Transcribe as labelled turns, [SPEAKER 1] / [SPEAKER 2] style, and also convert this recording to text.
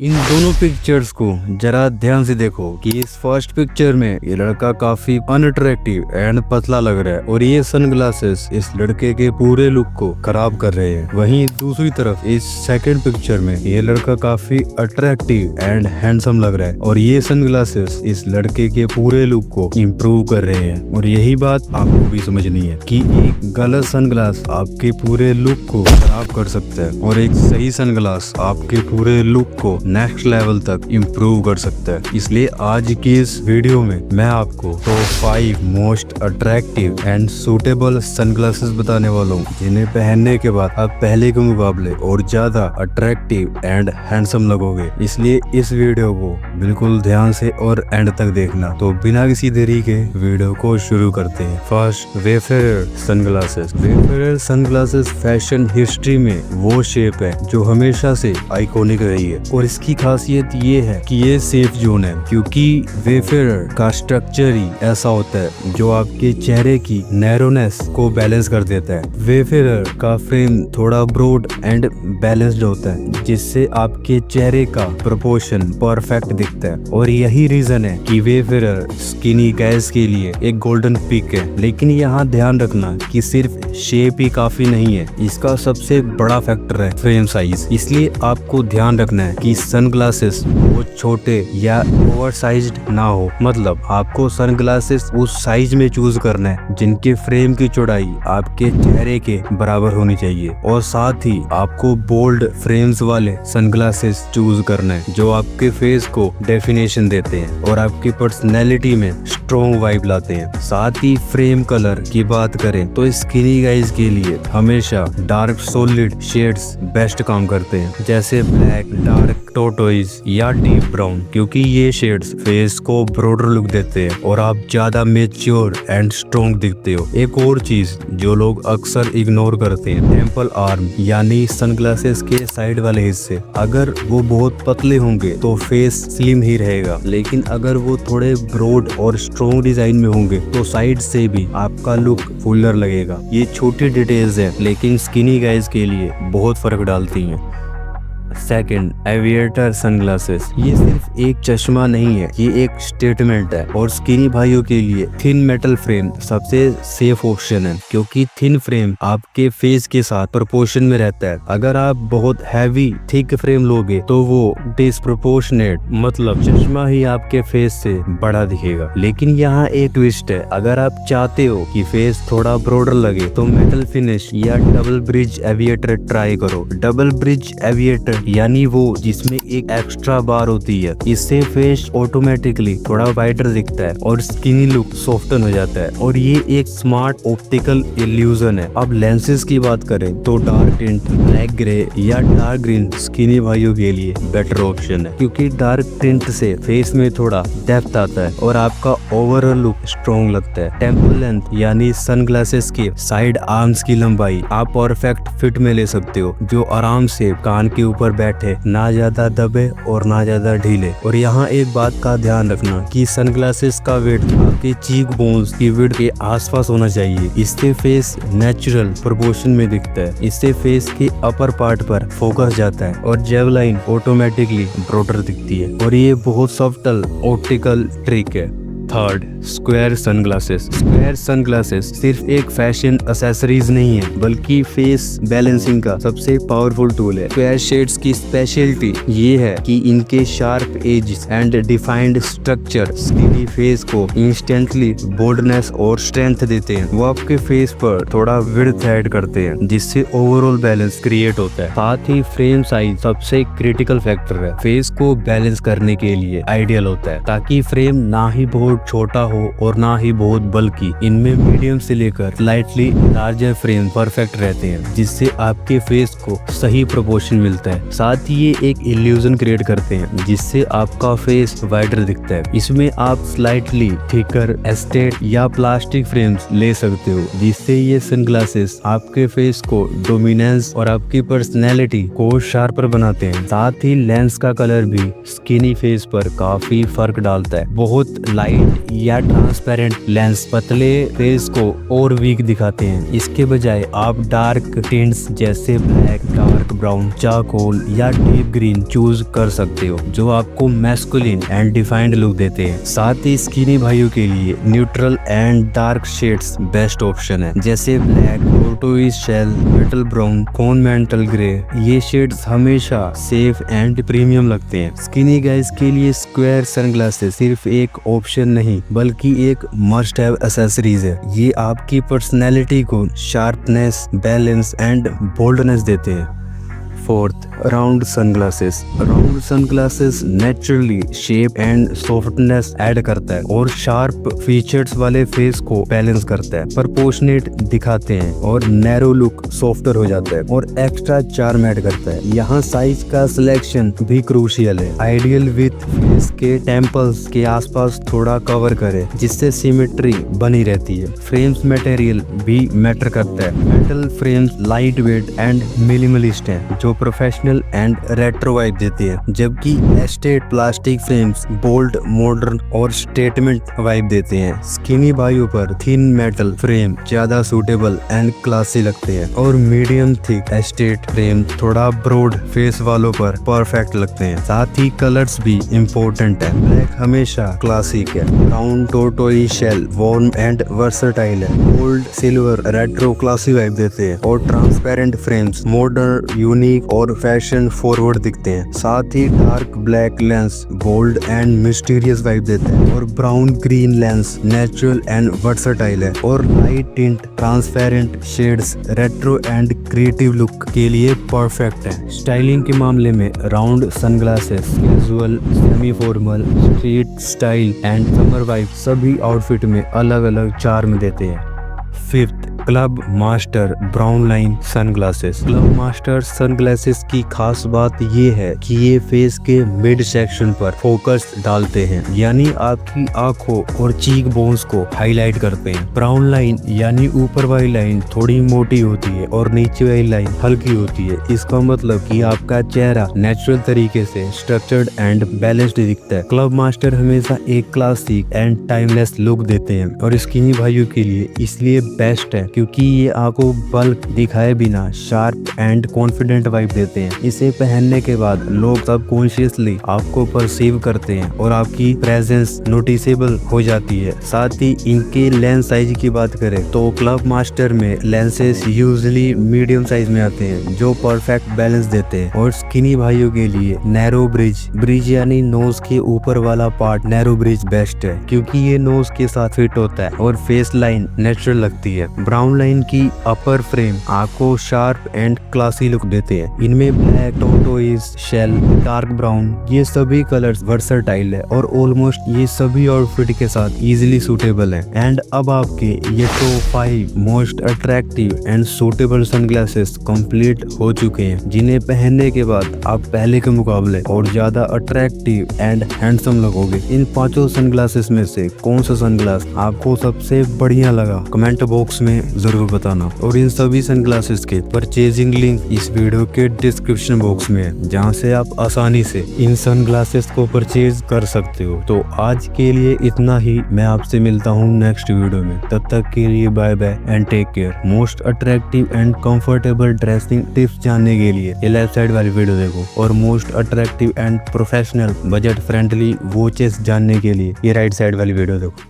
[SPEAKER 1] इन दोनों पिक्चर्स को जरा ध्यान से देखो कि इस फर्स्ट पिक्चर में ये लड़का काफी अनअट्रैक्टिव एंड पतला लग रहा है और ये सनग्लासेस इस लड़के के पूरे लुक को खराब कर रहे हैं। वहीं दूसरी तरफ इस सेकंड पिक्चर में ये लड़का काफी अट्रैक्टिव एंड हैंडसम लग रहा है और ये सनग्लासेस इस लड़के के पूरे लुक को इम्प्रूव कर रहे हैं। और यही बात आपको भी समझनी है कि एक गलत सनग्लास आपके पूरे लुक को खराब कर सकता है और एक सही सनग्लास आपके पूरे लुक को नेक्स्ट लेवल तक इम्प्रूव कर सकता है। इसलिए आज की इस वीडियो में मैं आपको top 5 most attractive and suitable sunglasses बताने वाला हूँ, जिन्हें पहनने के बाद आप पहले के मुकाबले और ज्यादा अट्रैक्टिव एंड हैंडसम लगोगे। इसलिए इस वीडियो को बिल्कुल ध्यान से और एंड तक देखना। तो बिना किसी देरी के वीडियो को शुरू करते हैं। First, Wayfarer sunglasses. Wayfarer sunglasses fashion history में वो शेप है जो हमेशा से आइकॉनिक रही है और इसकी खासियत ये है कि ये सेफ जोन है, क्योंकि वेफेरर का स्ट्रक्चर ही ऐसा होता है जो आपके चेहरे की नैरोनेस को बैलेंस कर देता है। वेफेरर का फ्रेम थोड़ा ब्रॉड एंड बैलेंस्ड होता है, जिससे आपके चेहरे का प्रोपोर्शन परफेक्ट दिखता है और यही रीजन है कि वेफेरर स्किनी गाइज के लिए एक गोल्डन पिक है। लेकिन यहाँ ध्यान रखना कि सिर्फ शेप ही काफी नहीं है, इसका सबसे बड़ा फैक्टर है फ्रेम साइज। इसलिए आपको ध्यान रखना है कि सनग्लासेस बहुत छोटे या ओवरसाइज्ड ना हो। मतलब आपको सनग्लासेस उस साइज में चूज करना है जिनके फ्रेम की चौड़ाई आपके चेहरे के बराबर होनी चाहिए और साथ ही आपको बोल्ड फ्रेम्स वाले सनग्लासेस चूज करना है जो आपके फेस को डेफिनेशन देते हैं और आपकी पर्सनैलिटी में स्ट्रॉन्ग वाइब लाते हैं। साथ ही फ्रेम कलर की बात करें तो स्किनी गाइज के लिए हमेशा डार्क सॉलिड शेड्स बेस्ट काम करते हैं, जैसे ब्लैक, डार्क टोटोइज या डीप ब्राउन, क्योंकि ये शेड्स फेस को ब्रॉडर लुक देते हैं और आप ज्यादा मैच्योर एंड स्ट्रॉन्ग दिखते हो। एक और चीज जो लोग अक्सर इग्नोर करते हैं, टेम्पल आर्म यानी सनग्लासेस के साइड वाले हिस्से। अगर वो बहुत पतले होंगे तो फेस स्लिम ही रहेगा, लेकिन अगर वो थोड़े ब्रॉड और स्ट्रॉन्ग डिजाइन में होंगे तो साइड से भी आपका लुक फुलर लगेगा। ये छोटी डिटेल्स है लेकिन स्किनी गाइज के लिए बहुत फर्क डालती हैं। Second, aviator sunglasses. ये सिर्फ एक चश्मा नहीं है, ये एक स्टेटमेंट है और स्किनी भाइयों के लिए थिन मेटल फ्रेम सबसे सेफ ऑप्शन है, क्योंकि थिन फ्रेम आपके फेस के साथ प्रोपोर्शन में रहता है। अगर आप बहुत हैवी थिक फ्रेम लोगे तो वो डिस्प्रोपोर्शनेट, मतलब चश्मा ही आपके फेस से बड़ा दिखेगा। लेकिन यहाँ एक ट्विस्ट है, अगर आप चाहते हो कि फेस थोड़ा ब्रॉडर लगे तो मेटल फिनिश या डबल ब्रिज एविएटर ट्राई करो। डबल ब्रिज एविएटर यानी वो जिसमें एक एक्स्ट्रा बार होती है, इससे फेस ऑटोमेटिकली थोड़ा वाइडर दिखता है और स्किनी लुक सॉफ्टन हो जाता है और ये एक स्मार्ट ऑप्टिकल इल्यूजन है। अब लेंसेज की बात करें तो डार्क टिंट, ब्लैक ग्रे या डार्क ग्रीन स्किनी भाइयों के लिए बेटर ऑप्शन है, क्योंकि डार्क टिंट से फेस में थोड़ा डेप्थ आता है और आपका ओवरऑल लुक स्ट्रॉन्ग लगता है। टेम्पल लेंथ यानी सनग्लासेस के साइड आर्म्स की लंबाई आप परफेक्ट फिट में ले सकते हो, जो आराम से कान के ऊपर बैठे, ना ज्यादा दबे और ना ज्यादा ढीले। और यहाँ एक बात का ध्यान रखना कि सनग्लासेस का वेट आपके चीक बोन्स की विड्थ के आसपास होना चाहिए। इससे फेस नेचुरल प्रोपोर्शन में दिखता है। इससे फेस के अपर पार्ट पर फोकस जाता है और जेवलाइन ऑटोमेटिकली ब्रॉडर दिखती है और ये बहुत सॉफ्टल ऑप्टिकल ट्रिक है। Third, square sunglasses. Square sunglasses सिर्फ एक फैशन एक्सेसरीज नहीं है, बल्कि फेस बैलेंसिंग का सबसे पावरफुल टूल है। स्क्वायर शेड्स की स्पेशलिटी ये है कि इनके sharp edges and defined structure skinny face को इंस्टेंटली बोल्डनेस और स्ट्रेंथ देते हैं। वो आपके फेस पर थोड़ा विड्थ ऐड करते हैं, जिससे ओवरऑल बैलेंस क्रिएट होता है। साथ ही फ्रेम साइज सबसे क्रिटिकल फैक्टर है, फेस को बैलेंस करने के लिए आइडियल होता है, ताकि फ्रेम ना ही बहुत छोटा हो और ना ही बहुत बल्कि। इनमें मीडियम से लेकर स्लाइटली लार्जर फ्रेम परफेक्ट रहते हैं, जिससे आपके फेस को सही प्रोपोर्शन मिलता है। साथ ही ये एक इल्यूजन क्रिएट करते हैं, जिससे आपका फेस वाइडर दिखता है। इसमें आप स्लाइटली थिकर एस्टेट या प्लास्टिक फ्रेम्स ले सकते हो, जिससे ये सनग्लासेस आपके फेस को डोमिनेंस और आपकी पर्सनैलिटी को शार्पर बनाते हैं। साथ ही लेंस का कलर भी स्किनी फेस पर काफी फर्क डालता है। बहुत लाइट या ट्रांसपेरेंट लेंस पतले फेस को और वीक दिखाते हैं। इसके बजाय आप डार्क टिंट्स जैसे ब्लैक, डार्क ब्राउन, चारकोल या डीप ग्रीन चूज कर सकते हो, जो आपको मैस्कुलिन एंड डिफाइंड लुक देते हैं। साथ ही स्किनी भाइयों के लिए neutral and dark shades best option है, जैसे black, tortoise shell, metal brown, कोन मेटल ग्रे। ये शेड्स हमेशा सेफ एंड प्रीमियम लगते हैं। स्किनी गाइज के लिए स्क्वायर सनग्लासेस सिर्फ एक ऑप्शन नहीं बल्कि एक मस्ट हैव एक्सेसरीज है। ये आपकी पर्सनैलिटी को शार्पनेस, बैलेंस एंड बोल्डनेस देते हैं। Fourth, round sunglasses. Round sunglasses naturally shape and softness add करता है और शार्प फीचर्स वाले फेस को बैलेंस करता है, प्रोपोर्शनेट दिखाते हैं और नैरो लुक सॉफ्टर हो जाता है और एक्स्ट्रा चार्म ऐड करता है। यहाँ साइज का सिलेक्शन भी क्रूशियल है। आइडियल विथ फेस के टेम्पल्स के आसपास थोड़ा कवर करे, जिससे सिमेट्री बनी रहती है। फ्रेम्स मटेरियल भी मैटर करता है। Metal frames lightweight and minimalist हैं, जो प्रोफेशनल एंड रेट्रो वाइब देती है, जबकि acetate plastic frames bold, modern और स्टेटमेंट वाइब देते हैं। स्किनी भाइयों पर थिन मेटल फ्रेम ज्यादा सूटेबल एंड क्लासी लगते हैं और मीडियम थिक एस्टेट फ्रेम थोड़ा ब्रॉड फेस वालों पर परफेक्ट लगते हैं। साथ ही कलर्स भी इम्पोर्टेंट है। ब्लैक हमेशा क्लासिक है, brown tortoise shell warm and versatile है, gold silver retro classy vibe देते हैं और ट्रांसपेरेंट फ्रेम्स मॉडर्न, यूनिक और फैशन फॉरवर्ड दिखते हैं। साथ ही dark black lens bold and mysterious vibe देते हैं और brown green lens natural and versatile है और light tint transparent shades retro and creative look के लिए परफेक्ट है। स्टाइलिंग के मामले में round sunglasses casual, semi formal, street style and summer vibe सभी आउटफिट में अलग अलग चार्म देते हैं। Fifth, club master brown line sunglasses. Club master sunglasses की खास बात ये है कि ये फेस के मिड सेक्शन पर फोकस डालते हैं, यानी आपकी आंखों और चीक बोन्स को हाईलाइट करते हैं। ब्राउन लाइन यानी ऊपर वाली लाइन थोड़ी मोटी होती है और नीचे वाली लाइन हल्की होती है। इसका मतलब कि आपका चेहरा नेचुरल तरीके से स्ट्रक्चर्ड एंड बैलेंस्ड दिखता है। क्लब मास्टर हमेशा एक क्लासिक एंड टाइमलेस लुक देते हैं और स्किनी भाइयों के लिए इसलिए बेस्ट है क्योंकि ये आपको बल्क दिखाए बिना शार्प एंड कॉन्फिडेंट वाइब देते हैं। इसे पहनने के बाद लोग सबकॉन्शियसली आपको परसीव करते हैं और आपकी प्रेजेंस नोटिसेबल हो जाती है। साथ ही इनके लेंस साइज की बात करें तो क्लब मास्टर में लेंसेस यूजुअली मीडियम साइज में आते हैं, जो परफेक्ट बैलेंस देते हैं। और स्किनी भाइयों के लिए नैरो ब्रिज यानी नोज के ऊपर वाला पार्ट नैरो ब्रिज बेस्ट है, क्योंकि ये नोज के साथ फिट होता है और फेस लाइन नेचुरल लगती है। ब्राउन लाइन की अपर फ्रेम आपको शार्प एंड क्लासी लुक देते हैं। इनमें black, tortoise shell, dark brown ये सभी कलर्स वर्सटाइल है और ऑलमोस्ट ये सभी आउटफिट के साथ इजीली सूटेबल है। एंड अब आपके ये top 5 most attractive and suitable sunglasses complete हो चुके हैं, जिन्हें पहनने के बाद आप पहले के मुकाबले और ज्यादा अट्रैक्टिव एंड हैंडसम लगोगे। इन पांचों सनग्लासेस में से कौन सा सनग्लास आपको सबसे बढ़िया लगा कमेंट बॉक्स में जरूर बताना। और इन सभी सनग्लासेस के परचेजिंग लिंक इस वीडियो के डिस्क्रिप्शन बॉक्स में है, जहां से आप आसानी से इन सनग्लासेस को परचेज कर सकते हो। तो आज के लिए इतना ही, मैं आपसे मिलता हूँ नेक्स्ट वीडियो में। तब तक के लिए bye bye and take care. Most attractive and comfortable dressing tips जानने के लिए ये लेफ्ट साइड वाली वीडियो देखो, और most attractive and professional budget friendly watches जानने के लिए ये राइट साइड वाली वीडियो देखो।